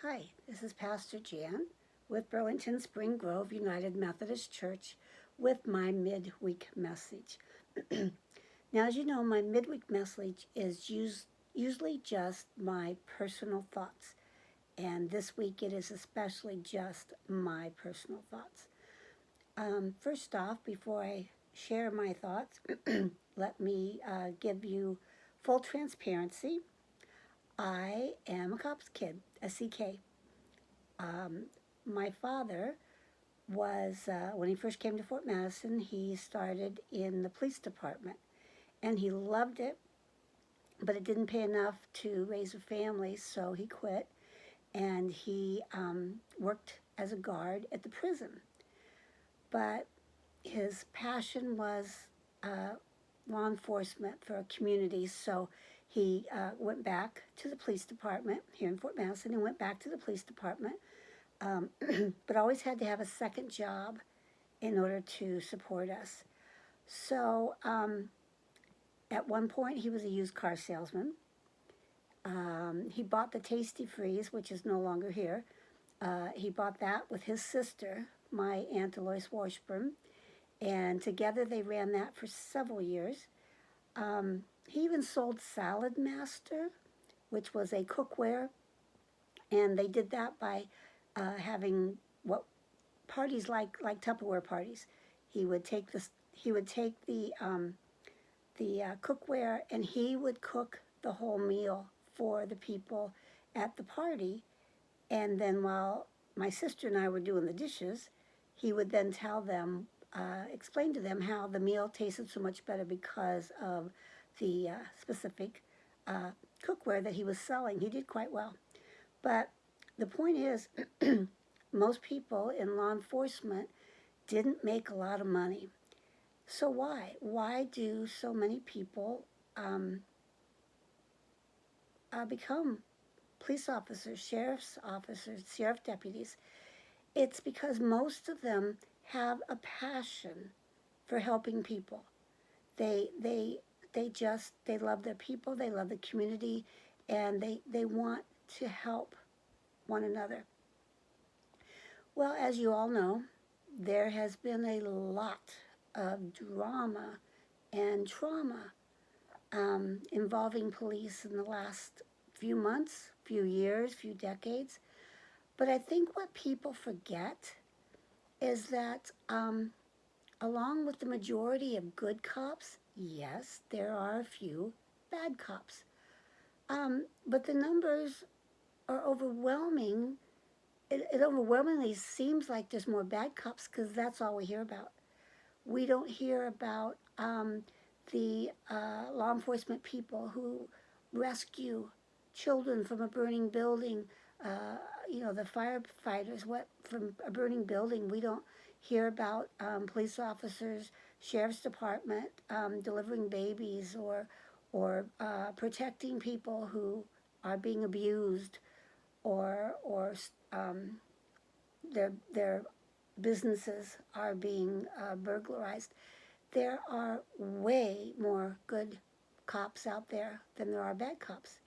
Hi, this is Pastor Jan with Burlington Spring Grove United Methodist Church with my midweek message. Now, as you know, my midweek message is usually just my personal thoughts, and this week it is especially just my personal thoughts. First off, before I share my thoughts, let me give you full transparency. I am a cop's kid, a CK. Um, my father when he first came to Fort Madison, he started in the police department and he loved it, but it didn't pay enough to raise a family, so he quit and he worked as a guard at the prison. But his passion was uh, law enforcement for a community, so he went back to the police department here in Fort Madison and went back to the police department, but always had to have a second job in order to support us. So at one point, he was a used car salesman. He bought the Tasty Freeze, which is no longer here. He bought that with his sister, my Aunt Alois Washburn, and together they ran that for several years. He even sold Salad Master, which was a cookware, and they did that by having what parties like Tupperware parties. He would take the cookware and he would cook the whole meal for the people at the party. And then while my sister and I were doing the dishes, he would then tell them, explain to them how the meal tasted so much better because of the specific cookware that he was selling. He did quite well. But the point is, most people in law enforcement didn't make a lot of money. So why? Why do so many people become police officers, sheriff deputies? It's because most of them have a passion for helping people. They they they love their people, they love the community, and they want to help one another. Well, as you all know, there has been a lot of drama and trauma involving police in the last few months, few years, few decades. But I think what people forget is that along with the majority of good cops, yes, there are a few bad cops. But the numbers are overwhelming. It overwhelmingly seems like there's more bad cops because that's all we hear about. We don't hear about the law enforcement people who rescue children from a burning building, the firefighters from a burning building. We don't hear about police officers, sheriff's department delivering babies or protecting people who are being abused or their businesses are being burglarized. There are way more good cops out there than there are bad cops.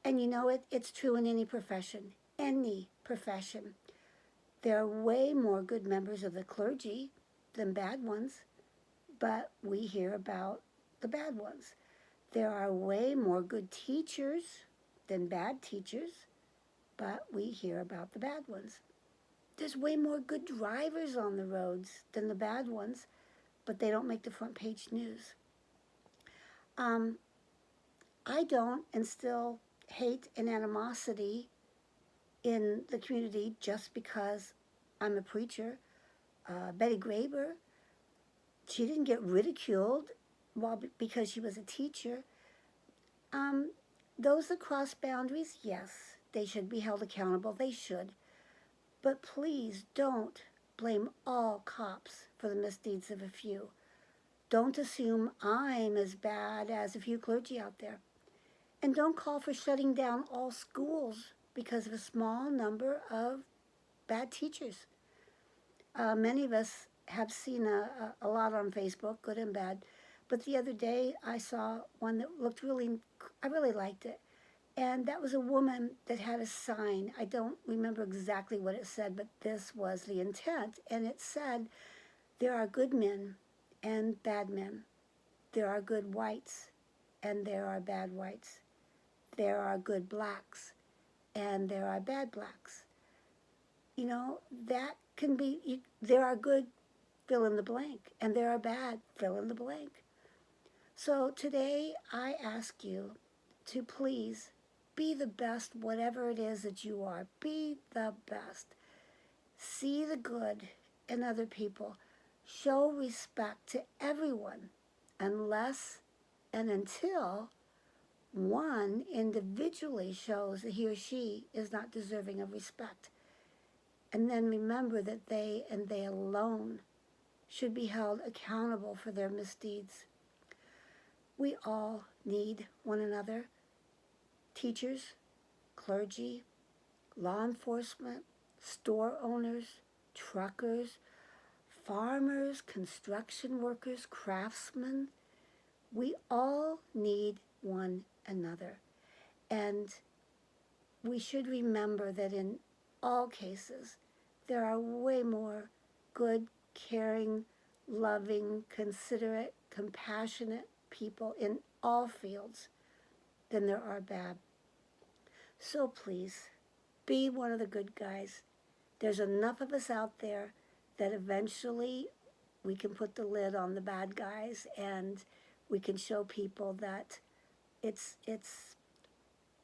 And you know it's true in any profession. Any profession. There are way more good members of the clergy than bad ones, but we hear about the bad ones. There are way more good teachers than bad teachers, but we hear about the bad ones. There's way more good drivers on the roads than the bad ones, but they don't make the front page news. I don't instill hate and animosity in the community just because I'm a preacher. Betty Graber, she didn't get ridiculed because she was a teacher. Those that cross boundaries, yes, they should be held accountable. They should. But please don't blame all cops for the misdeeds of a few. Don't assume I'm as bad as a few clergy out there. And don't call for shutting down all schools because of a small number of bad teachers. Many of us have seen a lot on Facebook, good and bad. But the other day I saw one that looked I really liked it. And that was a woman that had a sign. I don't remember exactly what it said, but this was the intent. And it said, there are good men and bad men. There are good whites and there are bad whites. There are good blacks and there are bad blacks. You know, that can be, there are good fill in the blank and there are bad fill in the blank. So today I ask you to please be the best, whatever it is that you are. Be the best. See the good in other people. Show respect to everyone unless and until one individually shows that he or she is not deserving of respect. And then remember that they and they alone should be held accountable for their misdeeds. We all need one another. Teachers, clergy, law enforcement, store owners, truckers, farmers, construction workers, craftsmen. We all need one another. And we should remember that in all cases, there are way more good, caring, loving, considerate, compassionate people in all fields than there are bad. So please, be one of the good guys. There's enough of us out there that eventually we can put the lid on the bad guys and we can show people that it's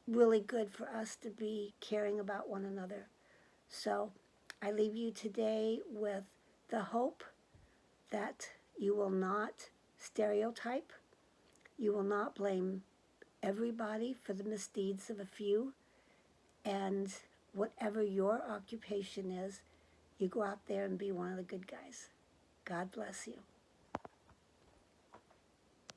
really good for us to be caring about one another. So I leave you today with the hope that you will not stereotype, you will not blame everybody for the misdeeds of a few, and whatever your occupation is, you go out there and be one of the good guys. God bless you.